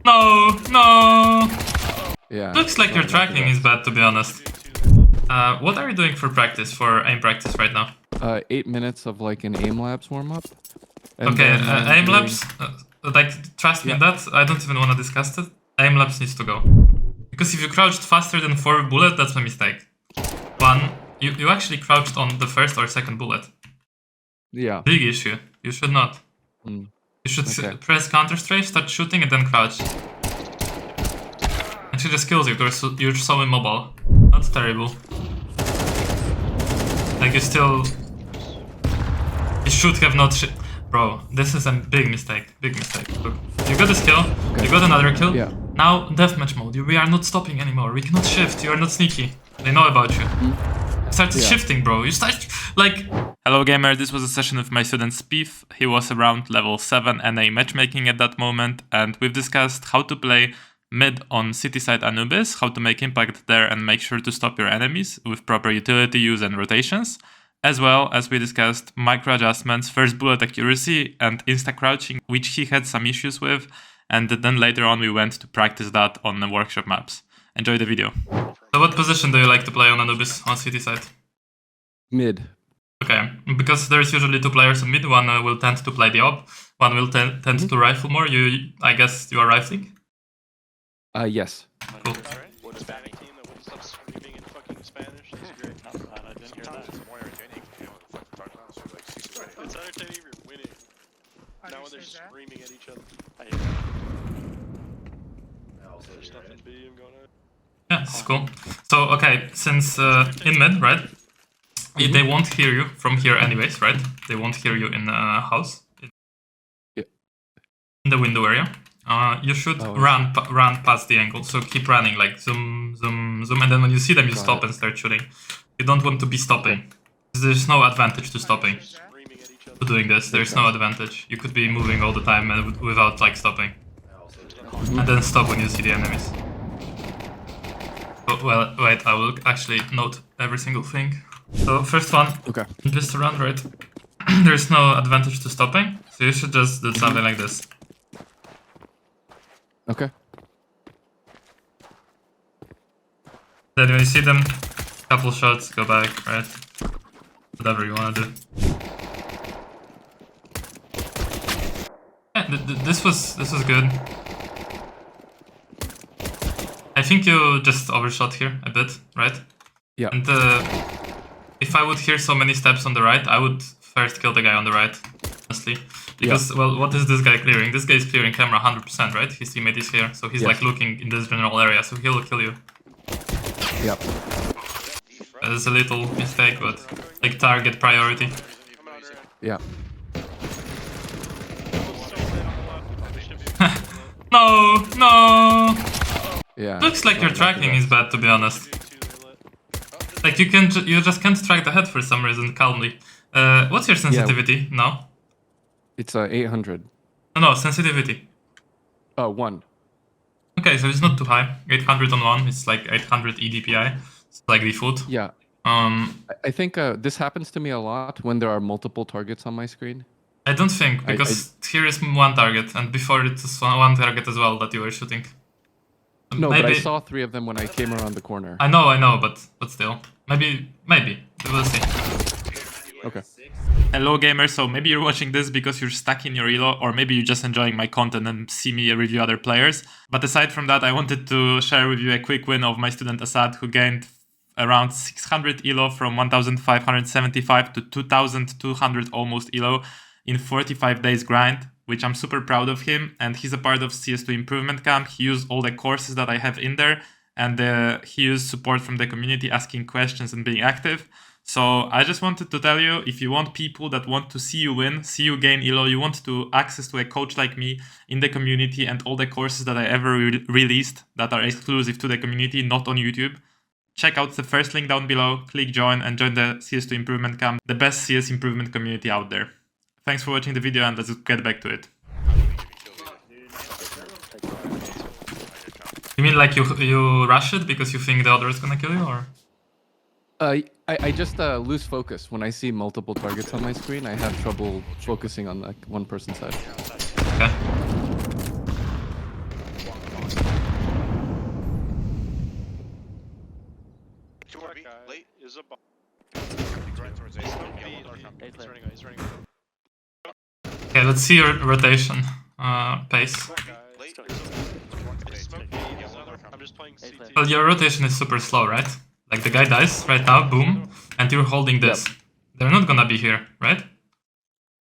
No, no. Yeah. Looks like your tracking is bad, to be honest. What are you doing for practice, for aim practice right now? 8 minutes of like an aimlabs warm up. Okay, aimlabs. Like, trust me in that. I don't even want to discuss it. Aimlabs needs to go. Because if you crouched faster than 4 bullets, that's a mistake. One, you actually crouched on the first or second bullet. Yeah. Big issue. You should not. Mm. You should press counter strafe, start shooting, and then crouch. And she just kills you. You're so immobile. That's terrible. Like you still. You should have not. Bro, this is a big mistake. Big mistake. Look, you got this kill. Okay. You got another kill. Yeah. Now deathmatch mode. We are not stopping anymore. We cannot shift. You are not sneaky. They know about you. You started shifting, bro. You start like. Hello gamer, this was a session with my student Spiff. He was around level 7 NA matchmaking at that moment, and we've discussed how to play mid on city side Anubis, how to make impact there and make sure to stop your enemies with proper utility use and rotations, as well as we discussed micro adjustments, first bullet accuracy and insta crouching, which he had some issues with, and then later on we went to practice that on the workshop maps. Enjoy the video. So what position do you like to play on Anubis on city side? Mid. Okay, because there's usually 2 players on mid, one will tend to play the op, one will tend to rifle more. I guess you are rifling? Yes. Cool. What Spanish team that would stop screaming in fucking Spanish? That's great. I didn't hear that. It's more entertaining if you know what the fuck they're talking about. So like, it's entertaining if you're winning. Now when they're screaming at each other. I hate that. There's nothing B going on. Yeah, it's cool. So, okay, since in mid, right? They won't hear you from here anyways, right? They won't hear you in the house. In the window area. You should run past the angle, so keep running, like zoom, zoom, zoom, and then when you see them, you stop and start shooting. You don't want to be stopping. There's no advantage to stopping. To doing this, there's no advantage. You could be moving all the time without like stopping. And then stop when you see the enemies. Oh, well, wait, I will actually note every single thing. So first one, just to run, right? There's no advantage to stopping, so you should just do something like this. Okay. Then when you see them, couple shots, go back, right? Whatever you want to do. Yeah, this was good. I think you just overshot here a bit, right? Yeah. And if I would hear so many steps on the right, I would first kill the guy on the right, honestly. Because, well, what is this guy clearing? This guy is clearing camera 100%, right? His teammate is here, so he's like looking in this general area, so he'll kill you. Yep. That is a little mistake, but like target priority. Yeah. No, no. Yeah. Looks like your tracking is bad, to be honest. Like you just can't track the head for some reason calmly. What's your sensitivity now? It's 800. No, sensitivity. 1. Okay, so it's not too high. 800 on 1. It's like 800 EDPI. It's like default. Yeah. I think this happens to me a lot when there are multiple targets on my screen. I don't think, because here is one target, and before it was one target as well that you were shooting. No, maybe. But I saw 3 of them when I came around the corner. I know, but still. Maybe. We'll see. Okay. Hello gamers, so maybe you're watching this because you're stuck in your elo, or maybe you're just enjoying my content and see me review other players. But aside from that, I wanted to share with you a quick win of my student Assad, who gained around 600 elo from 1575 to 2200 almost elo in 45 days grind, which I'm super proud of him. And he's a part of CS2 improvement camp. He used all the courses that I have in there, and he used support from the community, asking questions and being active. So I just wanted to tell you, if you want people that want to see you win, see you gain elo, you want to access to a coach like me in the community and all the courses that I ever released that are exclusive to the community, not on YouTube, check out the first link down below, click join and join the CS2 improvement camp, the best CS improvement community out there. Thanks for watching the video, and let's get back to it. You mean like you rush it because you think the other is gonna kill you, or? I just lose focus when I see multiple targets on my screen. I have trouble focusing on like one person's head. Okay. Okay, let's see your rotation pace. I'm just playing CT. Well, your rotation is super slow, right? Like the guy dies right now, boom, and you're holding this. Yep. They're not gonna be here, right?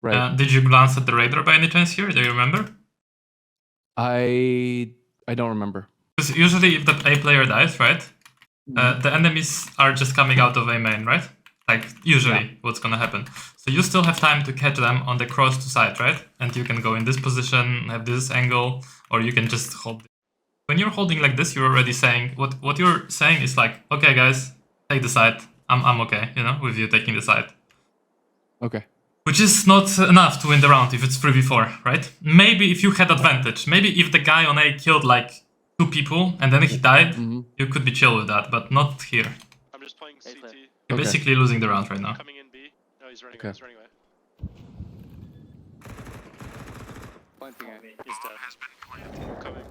Right. Did you glance at the radar by any chance here? Do you remember? I don't remember. Because usually if the A player dies, right, the enemies are just coming out of A main, right? Like usually what's gonna happen. So you still have time to catch them on the cross to side, right? And you can go in this position, have this angle, or you can just hold. When you're holding like this, you're already saying what you're saying is like, okay guys, take the side. I'm okay, you know, with you taking the side. Okay. Which is not enough to win the round if it's 3v4, right? Maybe if you had advantage, maybe if the guy on A killed like 2 people and then he died, you could be chill with that, but not here. I'm just playing CT. You're Okay. basically losing the round right now. Coming in B. No, he's running Okay. away. He's running away. He's dead. Coming.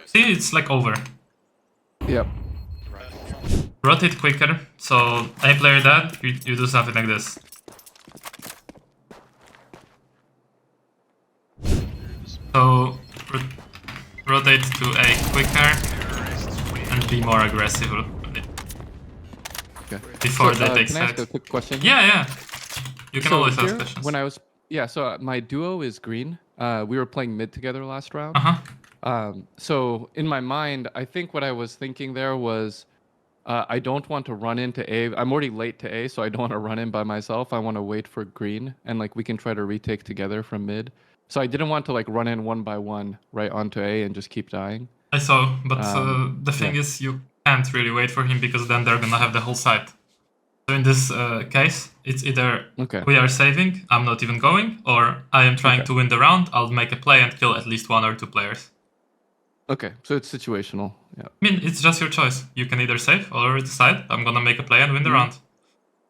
See, it's like over. Yep. Rotate quicker, so A player dead, you do something like this. So rotate to A quicker and be more aggressive Okay. before So, they take can I ask side. a quick question? Yeah. You can So always ask here, questions. when I was my duo is green. We were playing mid together last round. So in my mind, I think what I was thinking there was, I don't want to run into A. I'm already late to A, so I don't want to run in by myself. I want to wait for green, and like we can try to retake together from mid. So I didn't want to like run in one by one right onto A and just keep dying. I saw, but the thing yeah. is, you can't really wait for him because then they're gonna have the whole side. So in this case, it's either Okay. we are saving, I'm not even going, or I am trying Okay. to win the round, I'll make a play and kill at least 1 or 2 players. Okay, so it's situational. Yeah. I mean, it's just your choice. You can either save or decide, I'm gonna make a play and win the round.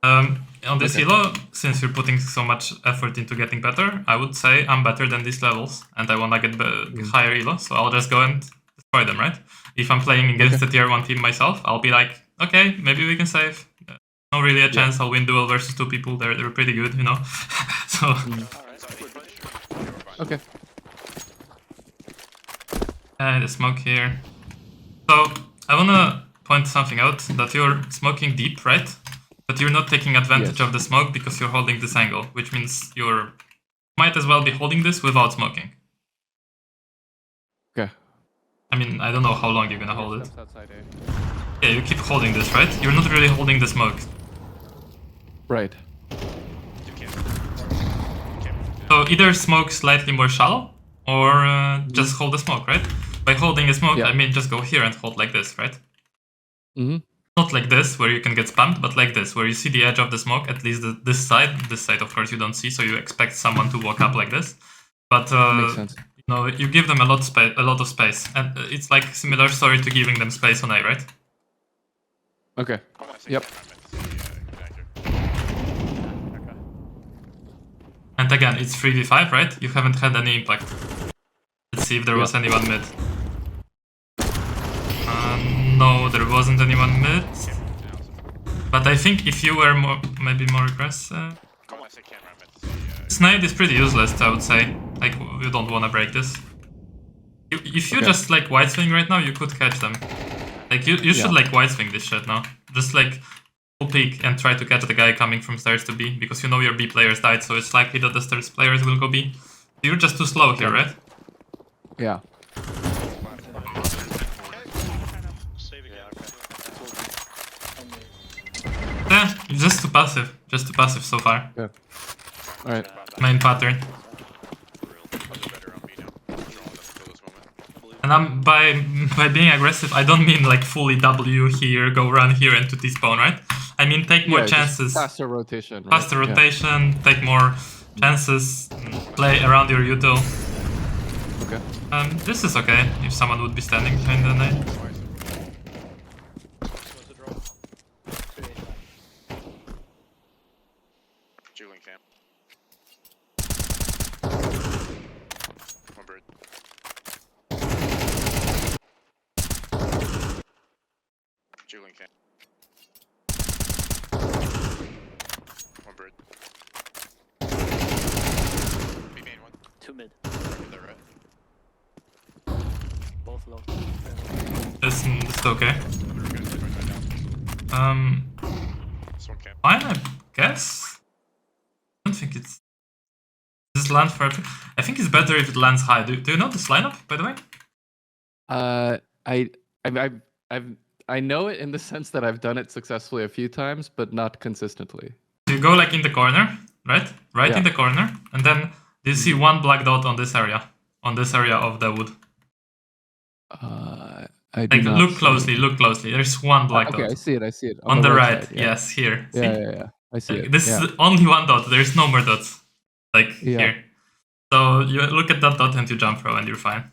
On this elo, since you're putting so much effort into getting better, I would say I'm better than these levels, and I wanna get higher elo, so I'll just go and destroy them, right? If I'm playing against a tier 1 team myself, I'll be like, okay, maybe we can save. No really a chance I'll win duel versus 2 people, they're pretty good, you know? So... Okay. The smoke here. So, I wanna point something out, that you're smoking deep, right? But you're not taking advantage of the smoke because you're holding this angle, which means you might as well be holding this without smoking. Okay. I mean, I don't know how long you're gonna hold it. Steps outside A. Yeah, you keep holding this, right? You're not really holding the smoke. Right. So either smoke slightly more shallow, or just hold the smoke, right? By holding a smoke, I mean just go here and hold like this, right? Not like this, where you can get spammed, but like this, where you see the edge of the smoke, at least this side. This side, of course, you don't see, so you expect someone to walk up like this. But Makes sense. you know, you give them a lot of space, and it's like similar story to giving them space on A, right? Okay. Yep. And again, it's 3v5, right? You haven't had any impact. Let's see if there was anyone mid. No, there wasn't anyone mid. But I think if you were maybe more aggressive... Snide is pretty useless, I would say. Like, you don't want to break this. If you just like white swing right now, you could catch them. Like, you should like white swing this shit now. Just like full peek and try to catch the guy coming from stairs to B, because you know your B players died, so it's likely that the stairs players will go B. You're just too slow here, right? Yeah. Yeah, just too passive. Just too passive so far. Yeah. Alright. Main pattern. And I'm by being aggressive, I don't mean like fully W here, go run here and to T-spawn, right? I mean take more chances. Faster rotation. Right? Faster rotation, take more chances, play around your util. Okay. This is okay if someone would be standing behind the nade. One bird. This is okay. Someone camp. Fine, I guess. I don't think it's... This land for... I think it's better if it lands high. Do you know this lineup, by the way? I know it in the sense that I've done it successfully a few times, but not consistently. You go like in the corner, right? Right Yeah. in the corner, and then you see one black dot on this area of the wood. I do Like not look see closely, it. look closely. There's one black Okay, dot. I see it. On the right, side, yeah. yes, here. See? Yeah. I see it. This yeah. is only one dot. There's no more dots. Like Yeah. here. So you look at that dot and you jump throw and you're fine.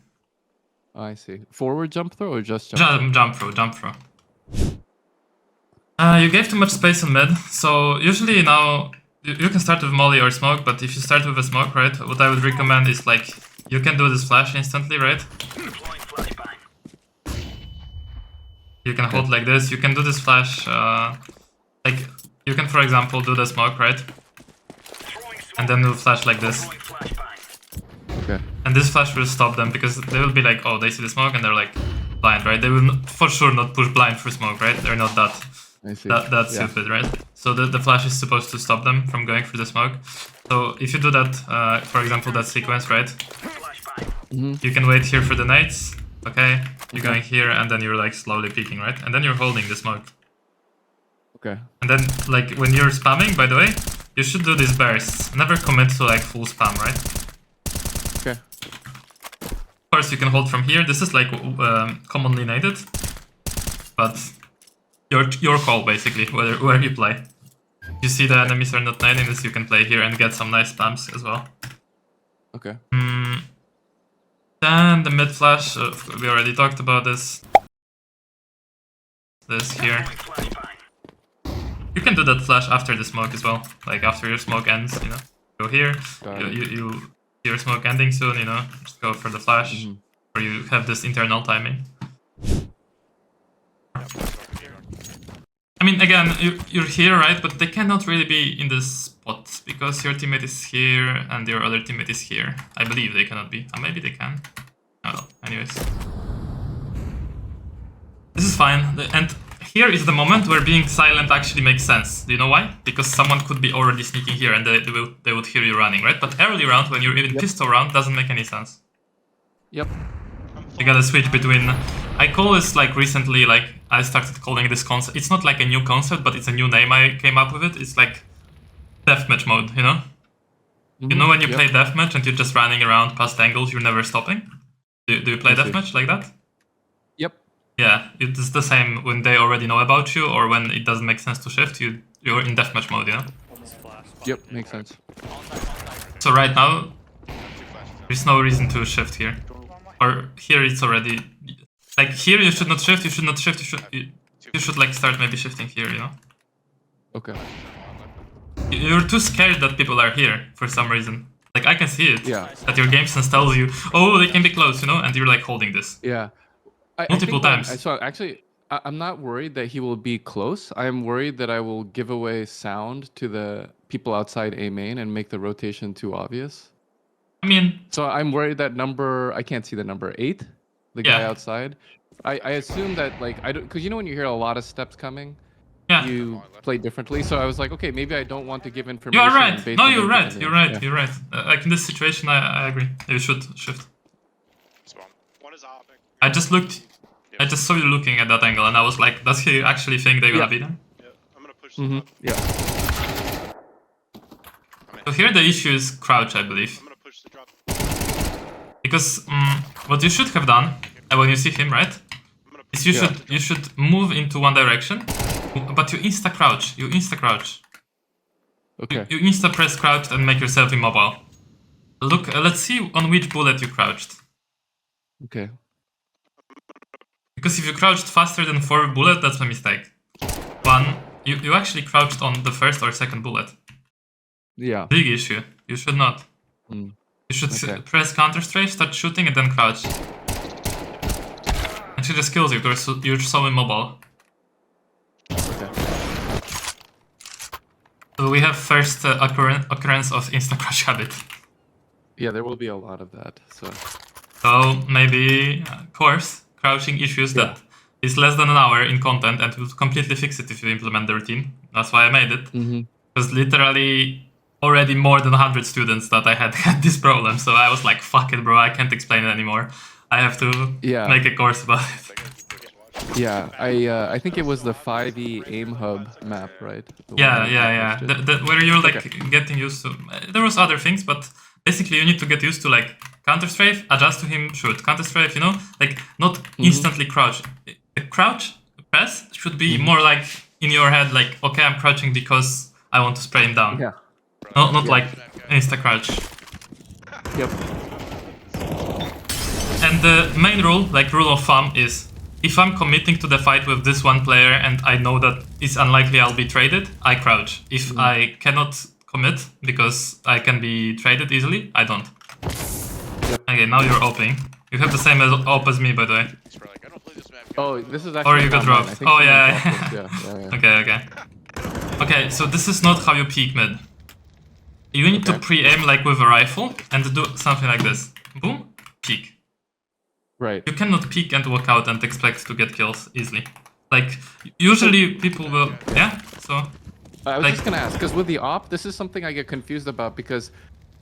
Oh, I see. Forward jump throw or just jump? Jump throw. You gave too much space on mid, so usually now you can start with molly or smoke, but if you start with a smoke, right, what I would recommend is like you can do this flash instantly, right? You can hold like this, you can do this flash, like you can for example do the smoke, right? And then do flash like this. Okay. And this flash will stop them because they will be like, oh, they see the smoke and they're like blind, right? They will for sure not push blind for smoke, right? They're not that. I see. That's stupid, right? So the flash is supposed to stop them from going through the smoke. So if you do that, for example, that sequence, right? You can wait here for the nades, okay? You're going here and then you're like slowly peeking, right? And then you're holding the smoke. Okay. And then like when you're spamming, by the way, you should do these bursts. Never commit to like full spam, right? Okay. Of course, you can hold from here. This is like commonly naded, but your call basically, where you play. If you see the enemies are not nading this, you can play here and get some nice spams as well. Okay. Then the mid flash, we already talked about this. This here. You can do that flash after the smoke as well, like after your smoke ends, you know. Go here, you see your smoke ending soon, you know, just go for the flash, or you have this internal timing. I mean, again, you're here, right? But they cannot really be in this spot because your teammate is here and your other teammate is here. I believe they cannot be. Maybe they can. I don't know. Anyways. This is fine. And here is the moment where being silent actually makes sense. Do you know why? Because someone could be already sneaking here and they would hear you running, right? But early round, when you're even pistol round, doesn't make any sense. Yep. You gotta switch between... I call this like recently, like I started calling this concept. It's not like a new concept, but it's a new name I came up with it. It's like deathmatch mode, you know? You know when you play deathmatch and you're just running around past angles, you're never stopping? Do you play deathmatch like that? Yep. Yeah, it's the same when they already know about you or when it doesn't make sense to shift, you're in deathmatch mode, you know? Yep, makes sense. So right now, there's no reason to shift here. Or here it's already... Like here you should not shift, you should like start maybe shifting here, you know? Okay. You're too scared that people are here for some reason. Like I can see it. Yeah. That your game sense tells you, oh, they can be close, you know? And you're like holding this. Yeah. Multiple times. So actually, I'm not worried that he will be close. I'm worried that I will give away sound to the people outside A main and make the rotation too obvious. I mean... So I'm worried that I can't see the number 8, the guy outside. I assume that like, because you know when you hear a lot of steps coming, you play differently. So I was like, okay, maybe I don't want to give information. You are right. No, you're right. You're right. Like in this situation, I agree. You should shift. One is awping. I just saw you looking at that angle and I was like, does he actually think they're gonna beat him? Yeah, I'm gonna push them up. Yeah. So here the issue is crouch, I believe. I'm gonna push the drop. Because what you should have done, when you see him, right, is you should move into one direction, but you insta crouch. Okay. You insta press crouch and make yourself immobile. Look, let's see on which bullet you crouched. Okay. Because if you crouched faster than 4 bullet, that's a mistake. You actually crouched on the first or second bullet. Yeah. Big issue. You should not. You should press counter strafe, start shooting, and then crouch. And she just kills you. You're so immobile. Okay. So we have first occurrence of insta crouch habit. Yeah, there will be a lot of that. So maybe course crouching issues that is less than an hour in content and will completely fix it if you implement the routine. That's why I made it. Because literally already more than 100 students that I had this problem. So I was like, fuck it, bro, I can't explain it anymore. I have to make a course about it. Yeah, I think it was the 5e aim hub map, right? Yeah. Where you're like getting used to. There was other things, but basically you need to get used to like counter strafe, adjust to him, shoot, counter strafe. You know, like not instantly crouch. The crouch press should be more like in your head, like okay, I'm crouching because I want to spray him down. Yeah. Not like insta crouch. Yep. And the main rule, like rule of thumb, is if I'm committing to the fight with this one player and I know that it's unlikely I'll be traded, I crouch. If I cannot commit because I can be traded easily, I don't. Yep. Okay, now you're awping. You have the same op as me, by the way. Oh, this is actually. Or you got dropped. Oh yeah. Okay. Okay, so this is not how you peek mid. You need to pre-aim like with a rifle and do something like this. Boom, peek. Right. You cannot peek and walk out and expect to get kills easily. Like, usually people will... Yeah, so... I was just gonna ask, because with the op, this is something I get confused about, because...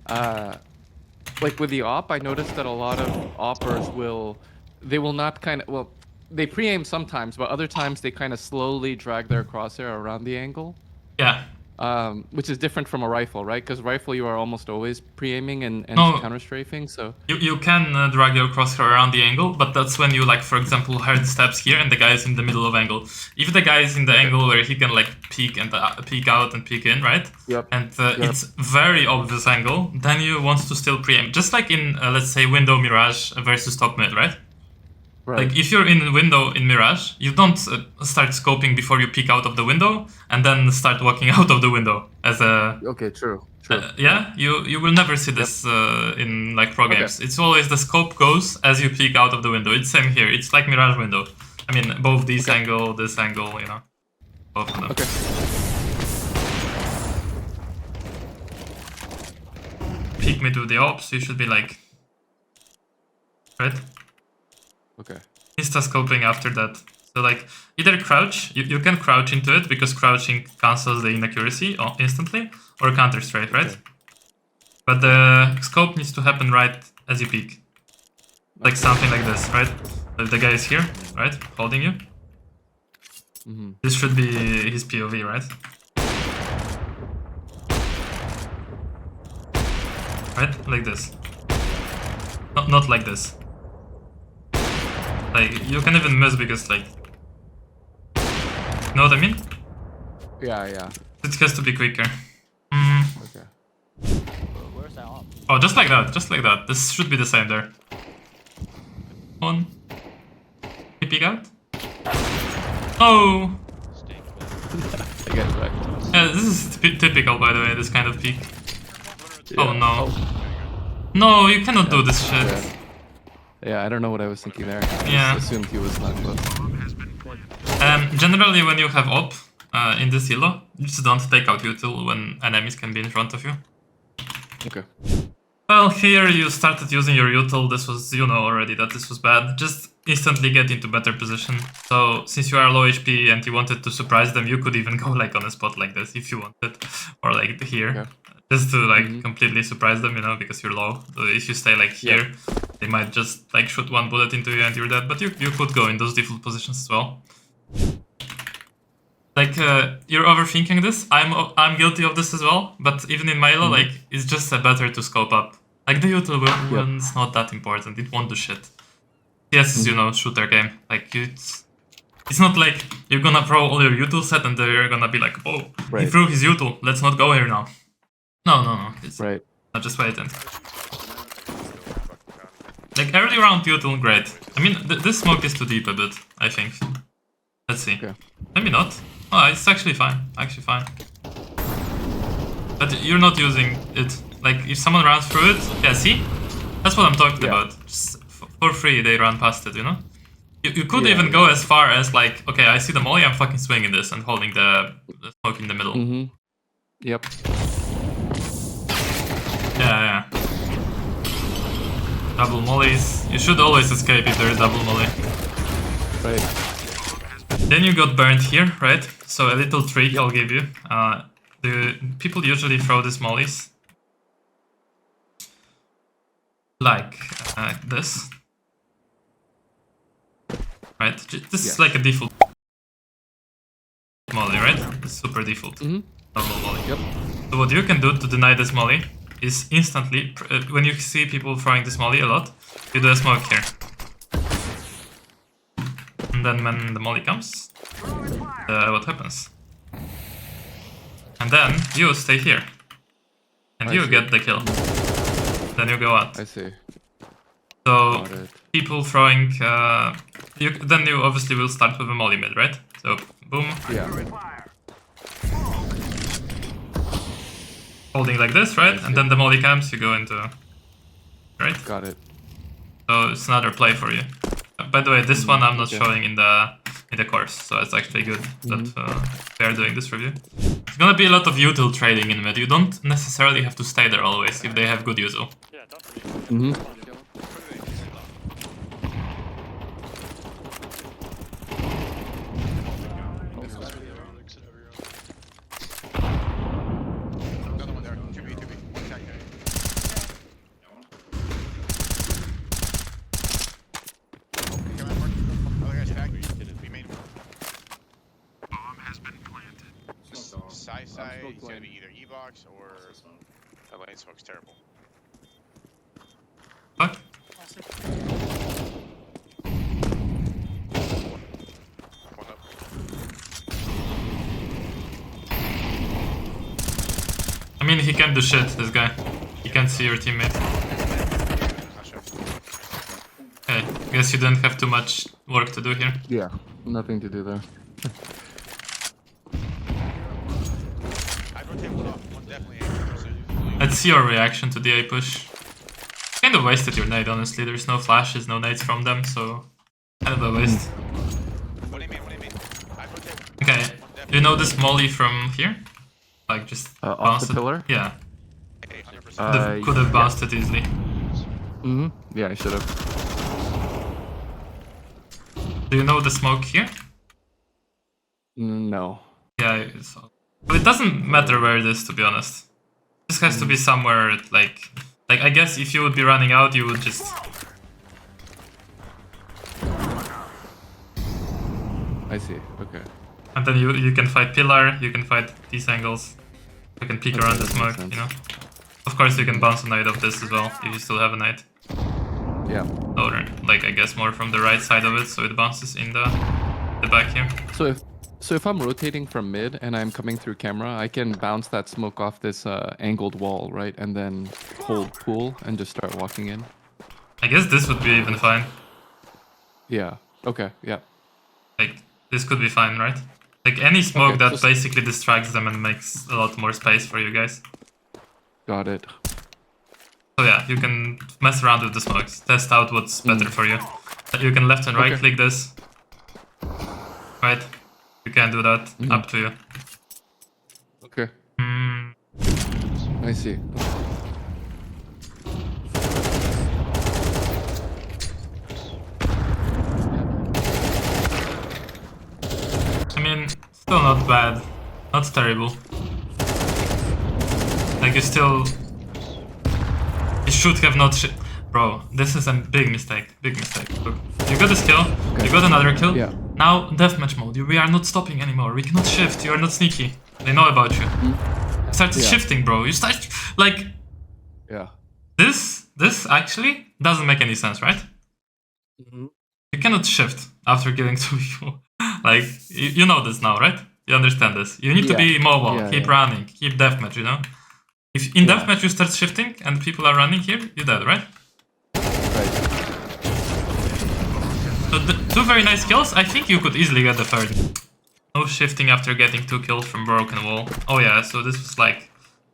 like, with the op, I noticed that a lot of oppers will... They will not kind of... Well, they pre-aim sometimes, but other times they kind of slowly drag their crosshair around the angle. Yeah. Which is different from a rifle, right? Because rifle, you are almost always pre-aiming and counter-strafing, so... You can drag your crosshair around the angle, but that's when you, like, for example, heard steps here and the guy is in the middle of angle. If the guy is in the angle where he can, like, peek and peek out and peek in, right? Yep. And it's very obvious angle, then you want to still pre-aim. Just like in, let's say, window Mirage versus top mid, right? Right. Like, if you're in window in Mirage, you don't start scoping before you peek out of the window and then start walking out of the window as a... Okay, true. Yeah, you will never see this in, like, pro games. It's always the scope goes as you peek out of the window. It's same here. It's like Mirage window. I mean, both this angle, you know. Both of them. Okay. Peek mid with the ops, you should be like... Right? Okay. Insta-scoping after that. So, like, either crouch, you can crouch into it because crouching cancels the inaccuracy instantly, or counter strafe, right? Okay. But the scope needs to happen right as you peek. Like something like this, right? If the guy is here, right? Holding you. This should be his POV, right? Right? Like this. Not like this. Like, you can even miss because, like... Know what I mean? Yeah. It has to be quicker. Okay. Where's that op? Oh, just like that. This should be the same there. On. You peek out? Oh! I guess right. Yeah, this is typical, by the way, this kind of peek. Yeah. Oh no. No, you cannot do this shit. Yeah, I don't know what I was thinking there. I just assumed he was not close. Generally, when you have op in this elo, you just don't take out util when enemies can be in front of you. Okay. Well, here you started using your util. This was, you know already that this was bad. Just instantly get into better position. So, since you are low HP and you wanted to surprise them, you could even go like on a spot like this if you wanted. Or like here. Okay. Just to like completely surprise them, you know, because you're low. So if you stay like here, they might just like shoot one bullet into you and you're dead. But you could go in those default positions as well. Like you're overthinking this. I'm guilty of this as well. But even in my elo, like it's just better to scope up. Like the util one's not that important. It won't do shit. CS is, you know, shooter game. Like it's not like you're gonna throw all your util set and they're gonna be like, oh, he threw his util. Let's not go here now. No. It's not just wait and... Like, early round util, great. I mean, this smoke is too deep a bit, I think. Let's see. Okay. Maybe not. Oh, it's actually fine. But you're not using it. Like, if someone runs through it... Yeah, see? That's what I'm talking about. Just for free, they run past it, you know? You could even go as far as, like, okay, I see the molly, I'm fucking swinging this and holding the smoke in the middle. Yep. Yeah. Double mollies. You should always escape if there is double molly. Right. Then you got burned here, right? So a little trick I'll give you. The people usually throw these mollies like this, right? This is like a default molly, right? It's super default. Normal molly. Yep. So what you can do to deny this molly is instantly, when you see people throwing this molly a lot, you do a smoke here. And then when the molly comes, what happens? And then you stay here. And you get the kill. Then you go out. I see. So people throwing, then you obviously will start with a molly mid, right? So boom. Yeah. Holding like this, right? And then the molly comes, you go into, right? Got it. So it's another play for you. By the way, this one I'm not showing in the course, so it's actually good that they are doing this review. It's gonna be a lot of util trading in mid. You don't necessarily have to stay there always if they have good util. Yeah, don't Another one there. 2B, 2B. One attack there. Come on, Mark. Other guy's tagged. We made him. Bomb has been planted. Side, he's gonna be either E-box or that lane smoke's terrible. What? One up. I mean, he can't do shit, this guy. He can't see your teammate. Not sure. Hey, guess you didn't have too much work to do here. Yeah. Nothing to do there. I'd rotate one off. One definitely A. Let's see your reaction to the A push. Kind of wasted your nade, honestly. There's no flashes, no nades from them, so kind of a waste. What do you mean? I'd rotate. Okay, you know this molly from here? Like just Off bounced the it? pillar? Yeah, 100%. could have bounced it easily. Yeah, I should have. Do you know the smoke here? No. Yeah, but it doesn't matter where it is, to be honest. This has to be somewhere like I guess if you would be running out, you would just. I see. Okay. And then you can fight pillar, you can fight these angles, you can peek around the smoke, you know. Of course, you can bounce a nade of this as well if you still have a nade. Yeah. Or like I guess more from the right side of it, so it bounces in the back here. So if I'm rotating from mid and I'm coming through camera, I can bounce that smoke off this angled wall, right? And then hold pool and just start walking in. I guess this would be even fine. Yeah. Okay. Yeah. Like this could be fine, right? Like any smoke Okay, that just- basically distracts them and makes a lot more space for you guys. Got it. So yeah, you can mess around with the smokes, test out what's better for you. You can left and right Okay. click this. Right? You can do that, up to you. Okay. I see. I mean, still not bad. Not terrible. Like you still... You should have not... Bro, this is a big mistake. Big mistake. Look, you got this kill, you got another kill. Yeah. Now, deathmatch mode. We are not stopping anymore. We cannot shift. You are not sneaky. They know about you. You started shifting, bro. You start... Like... Yeah. This actually doesn't make any sense, right? You cannot shift after killing two people. Like, you know this now, right? You understand this. You need to be mobile, Yeah, keep yeah. running, keep deathmatch, you know? If in deathmatch you start shifting and people are running here, you're dead, right? Right. So two very nice kills. I think you could easily get the third. No shifting after getting 2 kills from broken wall. Oh yeah, so this was like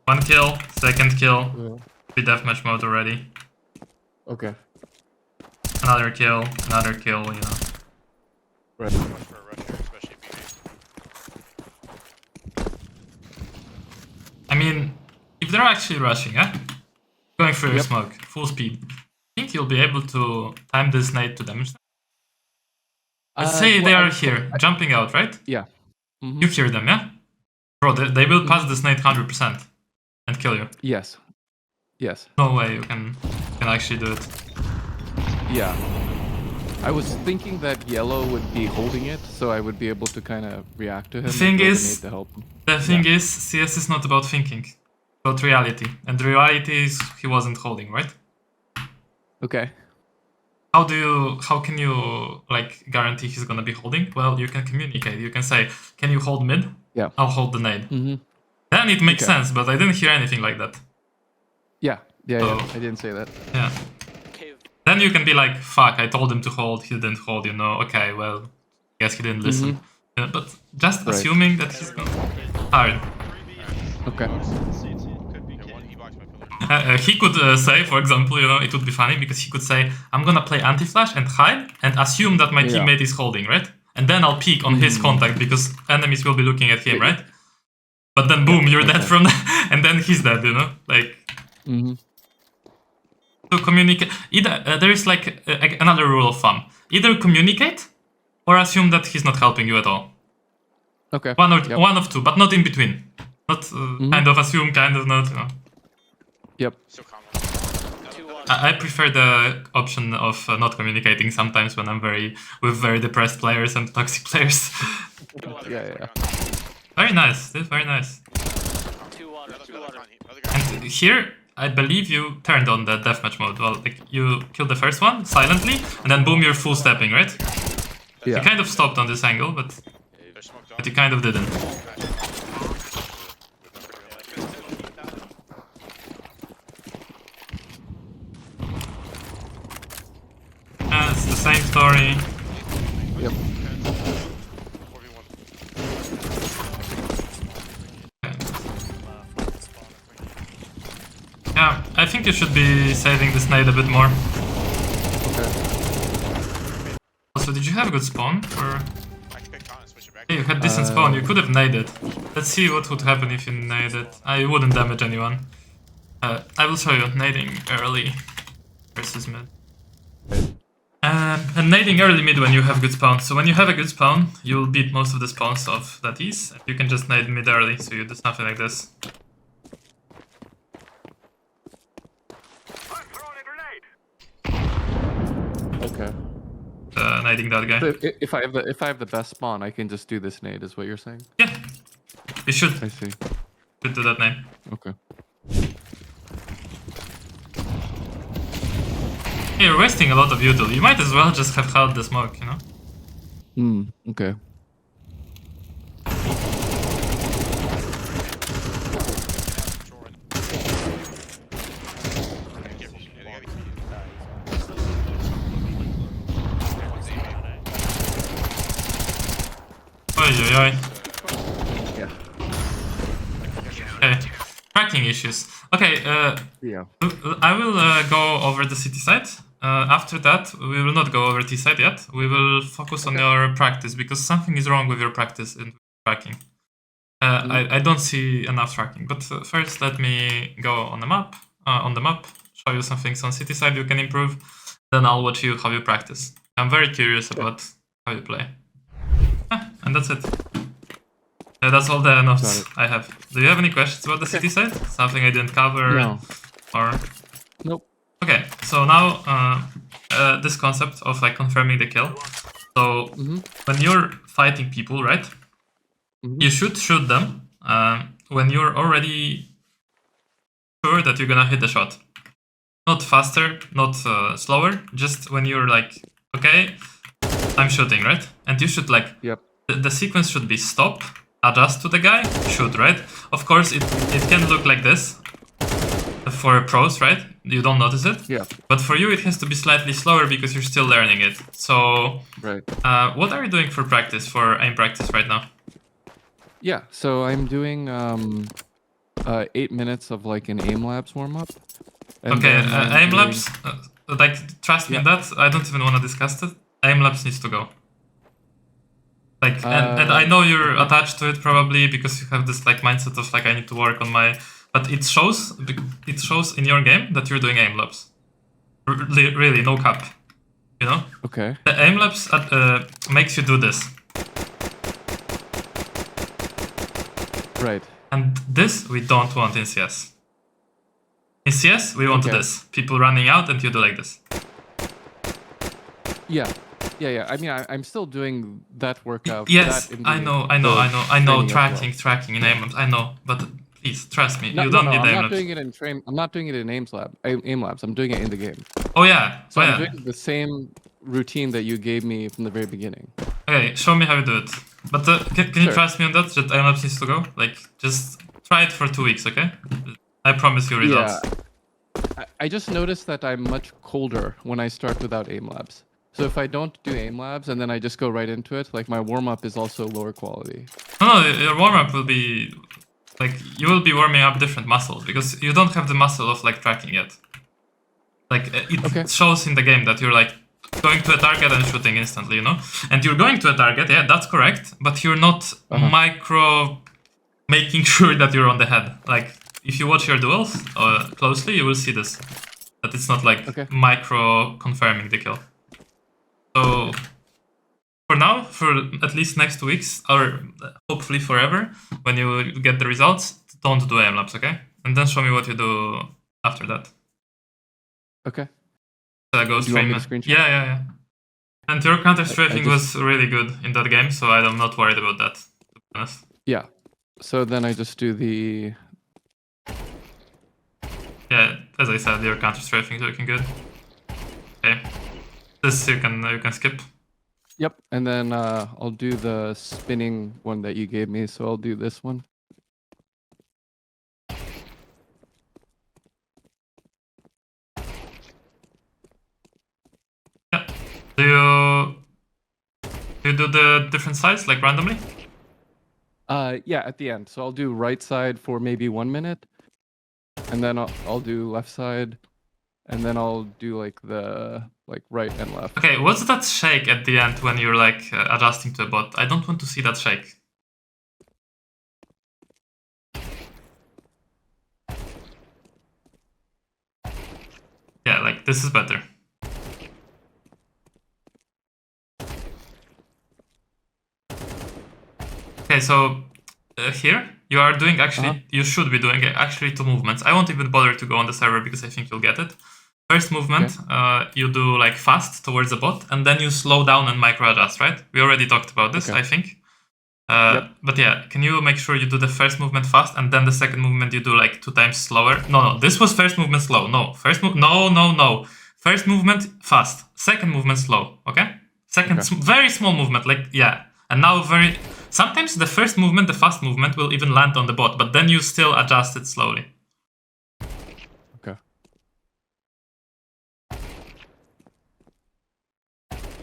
1 kill, second kill, be deathmatch mode already. Okay. Another kill, you know. Right. Much for a rusher, especially BB. I mean, if they're actually rushing, going for your smoke, full speed, I think you'll be able to time this nade to damage them. Let's say well, they are here, jumping out, right? Yeah. Mm-hmm. You hear them, yeah? Bro, they will pass this nade 100% and kill you. Yes. Yes. No way you can actually do it. Yeah. I was thinking that yellow would be holding it, so I would be able to kind of react to him. The thing and is, to help him. the thing is, CS is not about thinking, it's about reality. And the reality is he wasn't holding, right? Okay. How can you like guarantee he's gonna be holding? Well, you can communicate. You can say, can you hold mid? Yeah. I'll hold the nade. Mm-hmm. Then it makes sense, but I didn't hear anything like that. Yeah. Yeah, So, yeah. I didn't say that. Yeah. Then you can be like, fuck, I told him to hold, he didn't hold, you know, okay, well, guess he didn't listen. Yeah, but just assuming that he's gonna hard. Okay. He could say, for example, you know, it would be funny because he could say, I'm gonna play anti-flash and hide and assume that my teammate is holding, right? And then I'll peek on his contact because enemies will be looking at him, right? But then boom, you're dead from that, and then he's dead, you know? Like, to communicate, either there is like another rule of thumb. Either communicate or assume that he's not helping you at all. Okay. One of two, but not in between. Not kind of assume, kind of not, you know. Yep. I prefer the option of not communicating sometimes when I'm with very depressed players and toxic players. Yeah. Very nice, this is very nice. And here, I believe you turned on the deathmatch mode. Well, like you killed the first one silently, and then boom, you're full stepping, right? Yeah. You kind of stopped on this angle, but you kind of didn't. It's the same story. Yep. Yeah, I think you should be saving this nade a bit more. Okay. Also, did you have a good spawn? Or... Yeah, you had decent spawn, you could have naded. Let's see what would happen if you naded. I wouldn't damage anyone. I will show you nading early versus mid. And nading early mid when you have good spawn. So when you have a good spawn, you'll beat most of the spawns of that ease. You can just nade mid early, so you do something like this. Okay. Nading that guy. So if I have the best spawn, I can just do this nade, is what you're saying? Yeah, you should. I see. Should do that nade. Okay. Hey, you're wasting a lot of util. You might as well just have held the smoke, you know? Okay. Oi. Yeah. Okay. Tracking issues. Okay, Yeah. I will go over the city side. After that, we will not go over T side yet. We will focus on your practice because something is wrong with your practice in tracking. I don't see enough tracking. But first, let me go on the map. Show you some things on city side you can improve. Then I'll watch you how you practice. I'm very curious about how you play. And that's it. That's all the notes I have. Do you have any questions about the city side? Something I didn't cover? No. Or... Nope. Okay, so now this concept of like confirming the kill. So when you're fighting people, right? You should shoot them when you're already sure that you're gonna hit the shot. Not faster, not slower, just when you're like, okay, I'm shooting, right? And you should like, the sequence should be stop, adjust to the guy, shoot, right? Of course, it can look like this for pros, right? You don't notice it. Yeah. But for you, it has to be slightly slower because you're still learning it. So, what are you doing for practice, for aim practice right now? Yeah, so I'm doing 8 minutes of like an aimlabs warm up. Okay, aimlabs, like trust me on that. I don't even want to discuss it. Aimlabs needs to go. Like, and I know you're attached to it probably because you have this like mindset of like I need to work on my. But it shows in your game that you're doing aimlabs. Really, no cap. You know? Okay. The aimlabs makes you do this. Right. And this we don't want in CS. In CS, we want this. People running out and you do like this. Yeah. Yeah. I mean, I'm still doing that workout. Yes, that in I the- know. the training as well. Tracking in aimlabs. I know, but please trust me. No, You don't need I'm aimlabs. not doing it in train. I'm not doing it in aimlabs. I'm doing it in the game. Oh yeah. So oh I'm yeah. doing the same routine that you gave me from the very beginning. Okay, show me how you do it. But can you Sure. trust me on that? That aimlabs needs to go. Like, just try it for 2 weeks, okay? I promise you results. Yeah. I just noticed that I'm much colder when I start without aimlabs. So if I don't do aimlabs and then I just go right into it, like my warm up is also lower quality. No, your warm up will be like you will be warming up different muscles because you don't have the muscle of like tracking yet. Like it shows in the game that you're like going to a target and shooting instantly, you know? And you're going to a target, yeah, that's correct, but you're not micro making sure that you're on the head. Like if you watch your duels closely, you will see this. That it's not like micro confirming the kill. So for now, for at least next 2 weeks, or hopefully forever, when you get the results, don't do aimlabs, okay? And then show me what you do after that. Okay. So I go Do you want me to stream. screenshot? Yeah. And your counter strafing was really good in that game, so I'm not worried about that, to be honest. Yeah. So then I just do the... Yeah, as I said, your counter strafing is looking good. Okay. This you can skip. Yep, and then I'll do the spinning one that you gave me, so I'll do this one. Yeah. Do you do the different sides, like randomly? Yeah, at the end. So I'll do right side for maybe 1 minute, and then I'll do left side, and then I'll do like the right and left. Okay, what's that shake at the end when you're like adjusting to a bot? I don't want to see that shake. Yeah, like this is better. Okay, so here you are doing actually, you should be doing actually 2 movements. I won't even bother to go on the server because I think you'll get it. First movement, you do like fast towards the bot, and then you slow down and micro adjust, right? We already talked about this, I think. But yeah, can you make sure you do the first movement fast, and then the second movement you do like 2 times slower? No, this was first movement slow. No, no. First movement fast, second movement slow. Okay, second very small movement, like yeah, and now sometimes the first movement, the fast movement, will even land on the bot, but then you still adjust it slowly. Okay.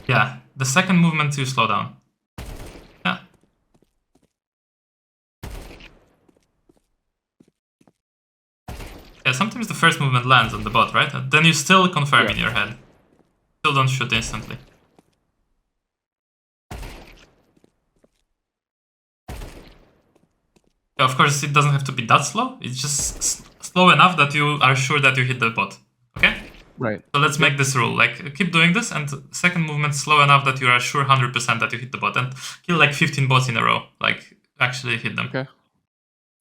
Yeah, the second movement you slow down. Yeah. Yeah, sometimes the first movement lands on the bot, right? And then you still confirm in your head. Still don't shoot instantly. Yeah, of course, it doesn't have to be that slow. It's just slow enough that you are sure that you hit the bot. Okay? Right. So let's make this rule. Like, keep doing this, and second movement slow enough that you are sure 100% that you hit the bot, and kill like 15 bots in a row. Like, actually hit them.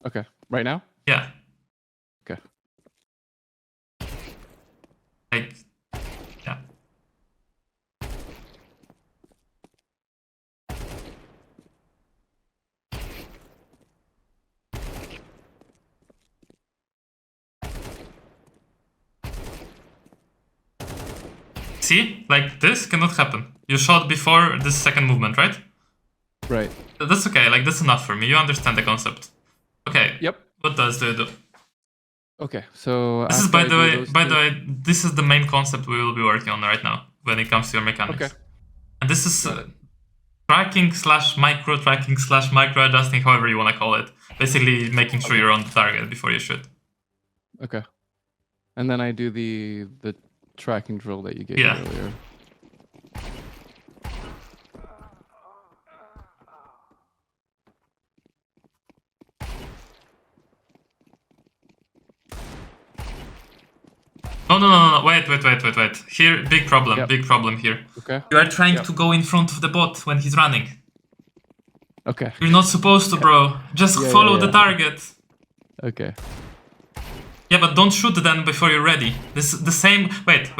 Okay. Right now? Yeah. Okay. Like, yeah. See? Like, this cannot happen. You shot before this second movement, right? Right. That's okay, like, that's enough for me. You understand the concept. Okay. Yep. What else do you do? Okay, so this is by the way, this is the main concept we will be working on right now when it comes to your mechanics. Okay. And this is tracking / micro tracking / micro adjusting, however you want to call it. Basically making sure you're on the target before you shoot. Okay. And then I do the tracking drill that you gave me earlier. No. Wait. Here, big problem. Yep. Big problem here. Okay. You are trying Yep. to go in front of the bot when he's running. Okay. You're not supposed to, bro. Just Yeah, follow yeah. the target. Okay. Yeah, but don't shoot then before you're ready. This the same. Wait.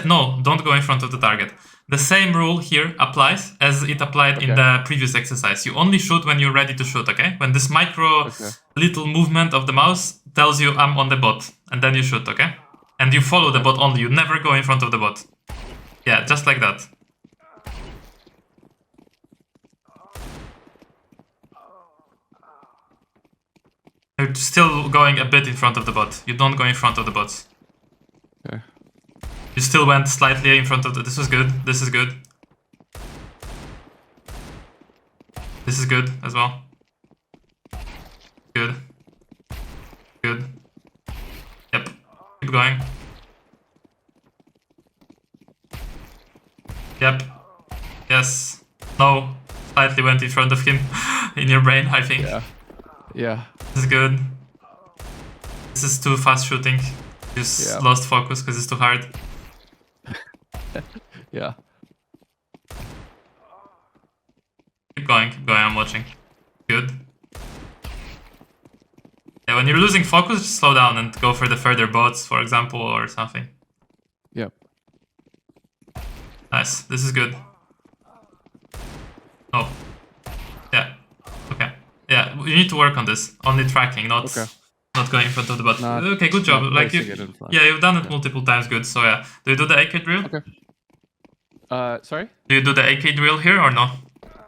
No, don't go in front of the target. The same rule here applies as it applied in Okay. the previous exercise. You only shoot when you're ready to shoot, okay? When this micro little movement of the mouse tells you I'm on the bot, and then you shoot, okay? And you follow the bot only. You never go in front of the bot. Yeah, just like that. You're still going a bit in front of the bot. You don't go in front of the bots. Okay. You still went slightly in front of the... This is good. This is good. This is good as well. Good. Good. Yep. Keep going. Yep. Yes. No. Slightly went in front of him in your brain, I think. Yeah. Yeah. This is good. This is too fast shooting. You just lost focus because it's too hard. Yeah. Keep going, I'm watching. Good. Yeah, when you're losing focus, just slow down and go for the further bots, for example, or something. Yep. Nice, this is good. Oh. Yeah. Okay. Yeah, you need to work on this. Only tracking, not going in front of the bot. Okay, good job. Like you've done it multiple times. Good. So yeah, do you do the AK drill? Okay. Sorry? Do you do the AK drill here or no?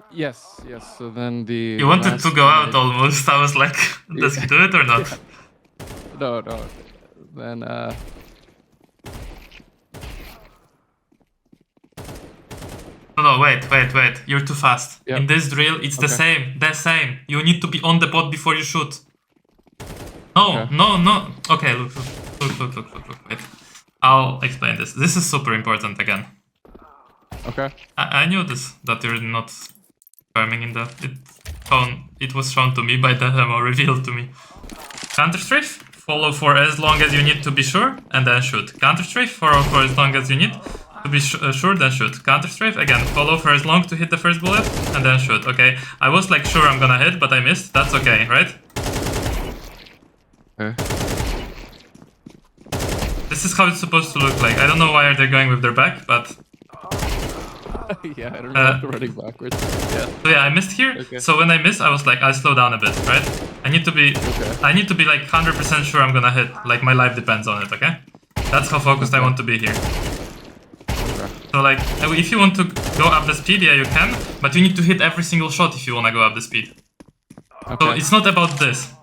Yes. So then the... You wanted to go out almost. I was like, does he do it or not? No. Then No, wait. You're too fast. Yep. In this drill, it's the same. You need to be on the bot before you shoot. No. Okay, look. Wait. I'll explain this. This is super important again. Okay. I knew this, that you're not farming in the... It was shown to me by the demo, revealed to me. Counter strafe, follow for as long as you need to be sure, and then shoot. Counter strafe, follow for as long as you need to be sure, then shoot. Counter strafe, again, follow for as long to hit the first bullet, and then shoot. Okay, I was like sure I'm gonna hit, but I missed. That's okay, right? Okay. This is how it's supposed to look like. I don't know why they're going with their back, but... Yeah, I don't know, running backwards. Yeah. So yeah, I missed here. Okay. So when I missed, I was like, I slow down a bit, right? I need to be like 100% sure I'm gonna hit. Like my life depends on it, okay? That's how focused I want to be here. Okay. So like, if you want to go up the speed, yeah, you can, but you need to hit every single shot if you wanna go up the speed. Okay. So it's not about this.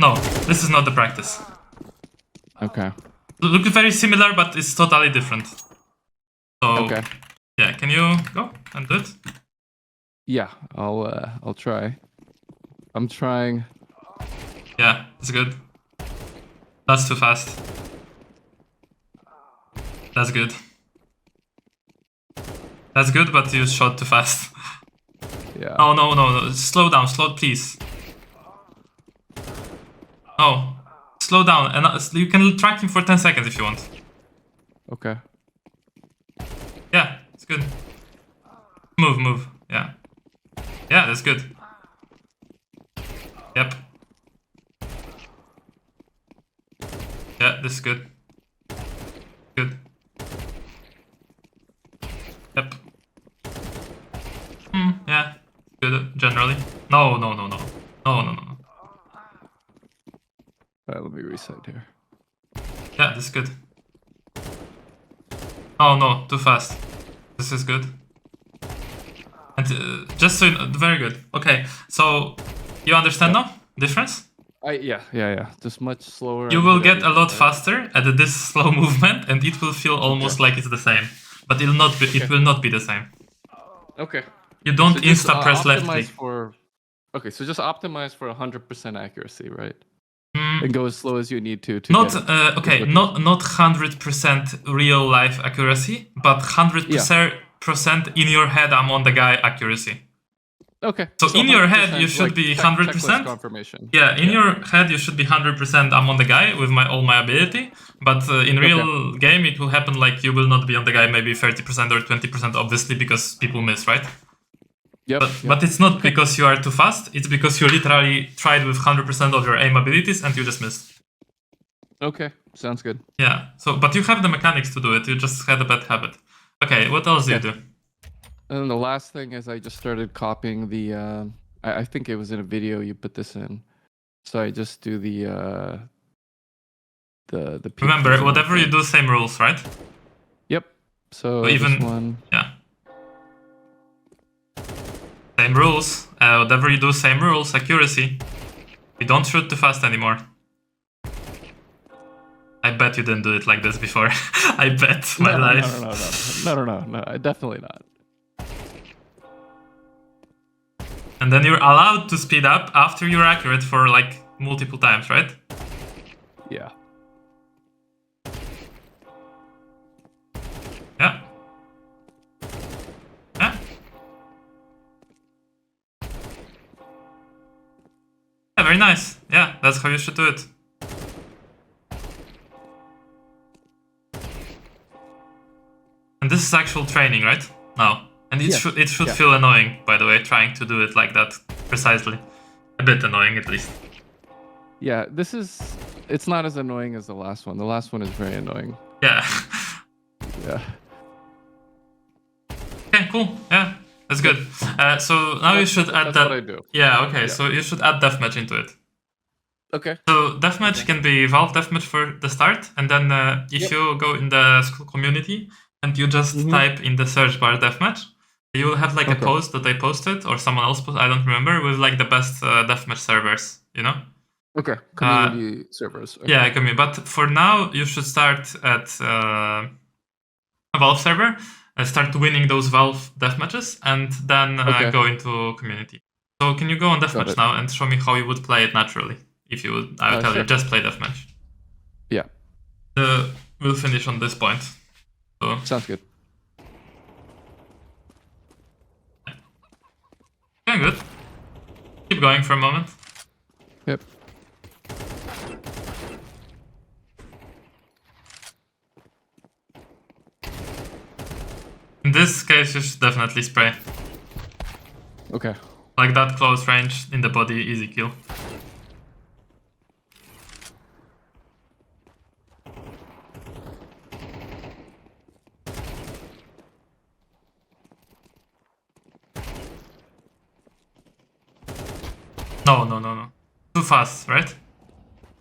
No, this is not the practice. Okay. Look very similar, but it's totally different. So, yeah, can you go and do it? Yeah, I'll try. I'm trying. Yeah, it's good. That's too fast. That's good. That's good, but you shot too fast. Yeah. Oh, no. Slow down, please. No. Slow down, and you can track him for 10 seconds if you want. Okay. Yeah, it's good. Move. Yeah. Yeah, that's good. Yep. Yeah, this is good. Good. Yep. Yeah. Good, generally. No. Alright, let me reset here. Yeah, this is good. Oh no, too fast. This is good. And just so you know, very good. Okay, so you understand now? Difference? Yeah. Just much slower. You will get a lot faster at this slow movement, and it will feel almost like it's the same. But it will not be. It will not be the same. Okay. You don't insta press left click. Okay, so just optimize for 100% accuracy, right? And go as slow as you need to not 100% real life accuracy, but 100% in your head I'm on the guy accuracy. Okay. So in your head, you 100%, should like, be checklist 100%. confirmation. Yeah, in your head, you should be 100% I'm on the guy with all my ability. But in real game, it will happen like you will not be on the guy, maybe 30% or 20%, obviously, because people miss, right? Yep. But it's not because you are too fast. It's because you literally tried with 100% of your aim abilities and you just missed. Okay, sounds good. Yeah. So, but you have the mechanics to do it. You just had a bad habit. Okay. What else do you do? And then the last thing is I just started copying the. I think it was in a video you put this in, so I just do the. The Remember, whatever you do, same rules, right? Yep. So even this one. Yeah. Same rules. Whatever you do, same rules. Accuracy. You don't shoot too fast anymore. I bet you didn't do it like this before. I bet my life. No, definitely not. And then you're allowed to speed up after you're accurate for like multiple times, right? Yeah. Yeah. Yeah. Yeah, very nice. Yeah, that's how you should do it. And this is actual training, right? No. And it should feel annoying, by the way, trying to do it like that precisely. A bit annoying, at least. Yeah, it's not as annoying as the last one. The last one is very annoying. Yeah. Yeah. Okay, cool. Yeah, that's good. So now you should add that's that. What I do. Yeah, okay. So you should add deathmatch into it. Okay. So deathmatch can be Valve deathmatch for the start, and then if you go in the school community and you just type in the search bar deathmatch, you will have like a post that I posted or someone else posted, I don't remember, with like the best deathmatch servers, you know? Okay. Community servers. Okay. Yeah, community. But for now, you should start at a Valve server, start winning those Valve deathmatches, and then go into community. So can you go on deathmatch now and show me how you would play it naturally? If you would, I would tell you, just play deathmatch. Yeah. We'll finish on this point. So. Sounds good. Yeah, good. Keep going for a moment. Yep. In this case, you should definitely spray. Okay. Like that close range in the body, easy kill. No. Too fast, right?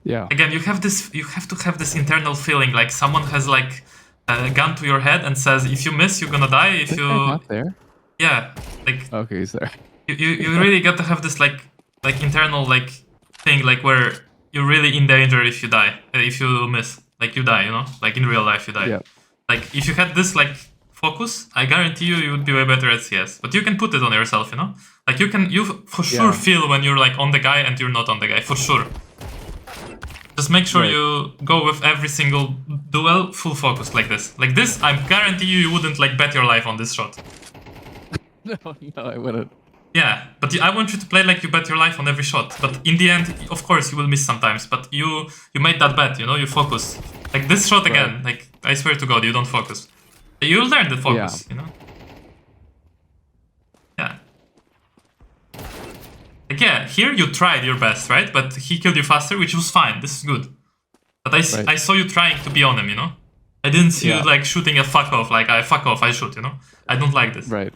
Yeah. Again, you have to have this internal feeling like someone has like a gun to your head and says, if you miss, you're gonna die. If you not there. Yeah, like okay, he's there. You really got to have this like internal like thing like where you're really in danger if you die, if you miss, like you die, you know, like in real life you die. Yeah. Like if you had this like focus, I guarantee you would be way better at CS. But you can put it on yourself, you know, like you for sure feel when you're like on the guy and you're not on the guy, for sure. Just make sure you go with every single duel full focus like this. Like this, I guarantee you wouldn't like bet your life on this shot. No, I wouldn't. Yeah, but I want you to play like you bet your life on every shot. But in the end, of course, you will miss sometimes. But you made that bet, you know, you focus. Like this shot again, like I swear to God, you don't focus. You'll learn the focus, you know? Yeah. Like, yeah, here you tried your best, right? But he killed you faster, which was fine. This is good. But I saw you trying to be on him, you know? I didn't see you like shooting a fuck off, like I fuck off, I shoot, you know? I don't like this. Right.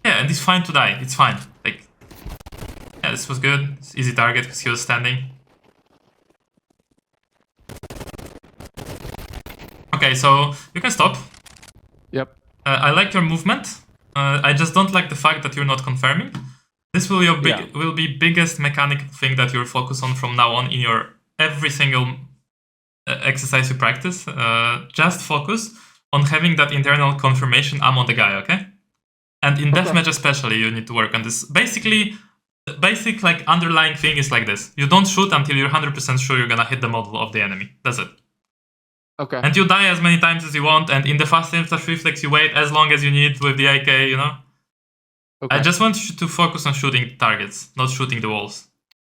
Yeah, and it's fine to die. It's fine. Like, yeah, this was good. It's easy target because he was standing. Okay, so you can stop. Yep. I like your movement. I just don't like the fact that you're not confirming. This will will be biggest mechanical thing that you'll focus on from now on in your every single exercise you practice. Just focus on having that internal confirmation. I'm on the guy, okay? And in deathmatch especially, you need to work on this. Basically, the basic like underlying thing is like this. You don't shoot until you're 100% sure you're gonna hit the model of the enemy. That's it. And you die as many times as you want, and in the fast aim / reflex you wait as long as you need with the AK, you know? Okay. I just want you to focus on shooting targets, not shooting the walls.